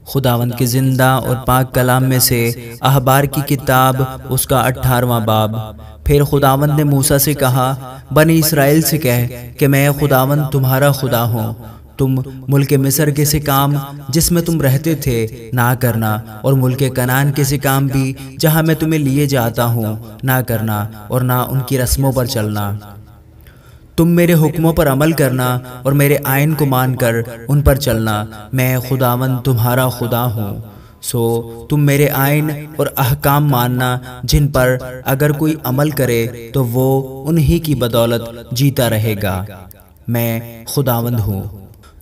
خداوند کے زندہ اور پاک کلام میں سے احبار کی کتاب اس کا 18واں باب۔ پھر خداوند نے موسیٰ سے کہا، بنی اسرائیل سے کہہ کہ میں خداوند تمہارا خدا ہوں۔ تم ملک مصر کے سے کام جس میں تم رہتے تھے نہ کرنا، اور ملک کنعان کے سے کام بھی جہاں میں تمہیں لیے جاتا ہوں نہ کرنا، اور نہ ان کی رسموں پر چلنا۔ تم میرے حکموں پر عمل کرنا اور میرے آئین کو مان کر ان پر چلنا، میں خداوند تمہارا خدا ہوں۔ سو تم میرے آئین اور احکام ماننا، جن پر اگر کوئی عمل کرے تو وہ انہی کی بدولت جیتا رہے گا۔ میں خداوند ہوں۔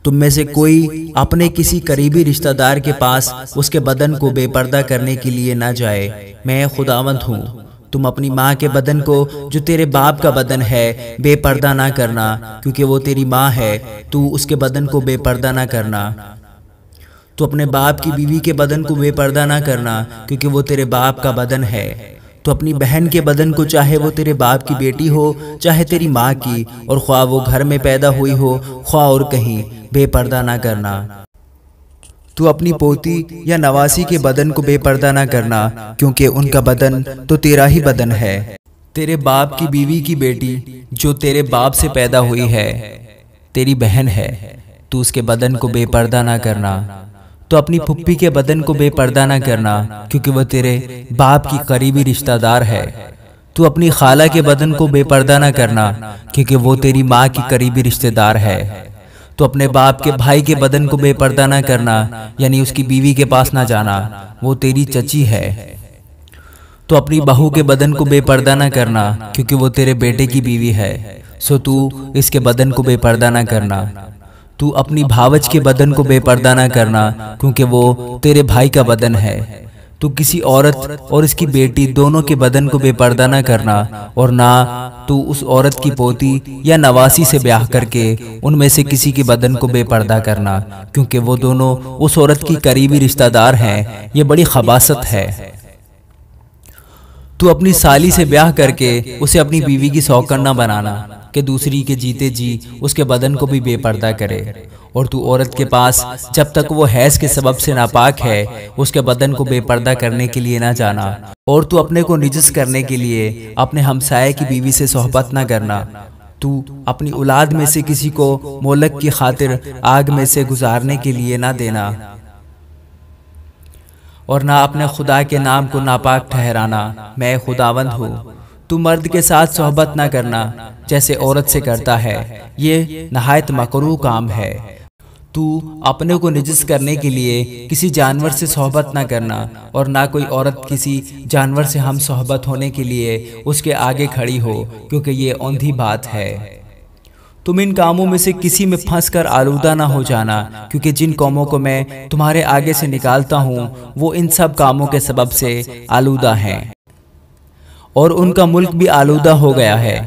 تم میں سے کوئی اپنے کسی قریبی رشتہ دار کے پاس اس کے بدن کو بے پردہ کرنے کے لیے نہ جائے، میں خداوند ہوں۔ تم اپنی ماں کے بدن کو جو تیرے باپ کا بدن ہے بے پردہ نہ کرنا، کیونکہ وہ تیری ماں ہے، تو اس کے بدن کو بے پردہ نہ کرنا۔ تو اپنے باپ کی بیوی کے بدن کو بے پردہ نہ کرنا، کیونکہ وہ تیرے باپ کا بدن ہے۔ تو اپنی بہن کے بدن کو، چاہے وہ تیرے باپ کی بیٹی ہو چاہے تیری ماں کی، اور خواہ وہ گھر میں پیدا ہوئی ہو خواہ اور کہیں، بے پردہ نہ کرنا۔ تو اپنی پوتی یا نواسی کے بدن کو بے پردہ نہ کرنا، کیونکہ ان کا بدن تو تیرا ہی بدن ہے۔ تیرے باپ کی بیوی کی بیٹی جو تیرے باپ سے پیدا ہوئی ہے تیری بہن ہے، تو اس کے بدن کو بے پردہ نہ کرنا۔ تو اپنی پھپھی کے بدن کو بے پردہ نہ کرنا، کیونکہ وہ تیرے باپ کی قریبی رشتہ دار ہے۔ تو اپنی خالہ کے بدن کو بے پردہ نہ کرنا، کیونکہ وہ تیری ماں کی قریبی رشتہ دار ہے۔ تو اپنے باپ کے بھائی کے بدن کو بے پردہ نہ کرنا، یعنی اس کی بیوی کے پاس نہ جانا، وہ تیری چچی ہے۔ تو اپنی بہو کے بدن کو بے پردہ نہ کرنا، کیونکہ وہ تیرے بیٹے کی بیوی ہے، سو تو اس کے بدن کو بے پردہ نہ کرنا۔ تو اپنی بھاوج کے بدن کو بے پردہ نہ کرنا، کیونکہ وہ تیرے بھائی کا بدن ہے۔ تو کسی عورت اور اس کی بیٹی دونوں کے بدن کو بے پردہ نہ کرنا، اور نہ تو اس عورت کی پوتی یا نواسی سے بیاہ کر کے ان میں سے کسی کے بدن کو بے پردہ کرنا، کیونکہ وہ دونوں اس عورت کی قریبی رشتہ دار ہیں، یہ بڑی خباثت ہے۔ تو اپنی سالی سے بیاہ کر کے اسے اپنی بیوی کی سوکن نہ بنانا کہ دوسری کے جیتے جی اس کے بدن کو بھی بے پردہ کرے۔ اور تو عورت کے پاس جب تک وہ حیض کے سبب سے ناپاک ہے اس کے بدن کو بے پردہ کرنے کے لیے نہ جانا۔ اور تو اپنے کو نجس کرنے کے لیے اپنے ہمسائے کی بیوی سے صحبت نہ کرنا۔ تو اپنی اولاد میں سے کسی کو مولک کی خاطر آگ میں سے گزارنے کے لیے نہ دینا، اور نہ اپنے خدا کے نام کو ناپاک ٹھہرانا، میں خداوند ہوں۔ تو مرد کے ساتھ صحبت نہ کرنا جیسے عورت سے کرتا ہے، یہ نہایت مکروہ کام ہے۔ تو اپنے کو نجس کرنے کے لیے کسی جانور سے صحبت نہ کرنا، اور نہ کوئی عورت کسی جانور سے ہم صحبت ہونے کے لیے اس کے آگے کھڑی ہو، کیونکہ یہ اوندھی بات ہے۔ تم ان کاموں میں سے کسی میں پھنس کر آلودہ نہ ہو جانا، کیونکہ جن قوموں کو میں تمہارے آگے سے نکالتا ہوں وہ ان سب کاموں کے سبب سے آلودہ ہیں، اور ان کا ملک بھی آلودہ ہو گیا ہے۔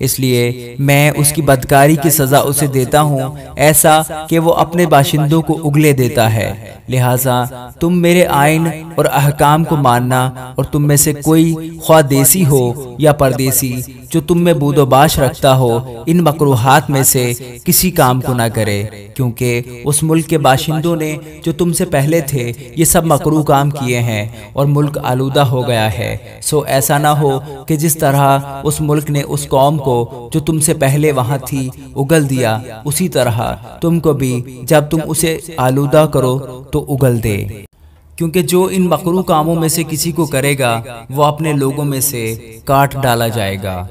اس لیے میں اس کی بدکاری کی سزا اسے دیتا ہوں، ایسا کہ وہ اپنے باشندوں کو اگلے دیتا ہے۔ لہٰذا تم میرے آئین اور احکام کو ماننا، اور تم میں سے کوئی خواہ دیسی ہو یا پردیسی جو تم میں بود و باش رکھتا ہو ان مکروہات میں سے کسی کام کو نہ کرے، کیونکہ اس ملک کے باشندوں نے جو تم سے پہلے تھے یہ سب مکروہ کام کیے ہیں، اور ملک آلودہ ہو گیا ہے۔ سو ایسا نہ ہو کہ جس طرح اس ملک نے اس قوم کو جو تم سے پہلے وہاں تھی اگل دیا، اسی طرح تم کو بھی جب تم اسے آلودہ کرو تو اگل دے۔ کیونکہ جو ان مکروہ کاموں میں سے کسی کو کرے گا وہ اپنے لوگوں میں سے کاٹ ڈالا جائے گا۔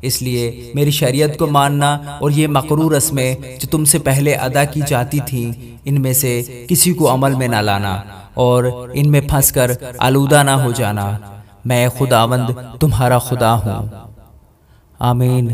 اس لیے میری شریعت کو ماننا اور یہ مکروہ رسمیں جو تم سے پہلے ادا کی جاتی تھیں ان میں سے کسی کو عمل میں نہ لانا، اور ان میں پھنس کر آلودہ نہ ہو جانا۔ میں خداوند تمہارا خدا ہوں۔ آمین۔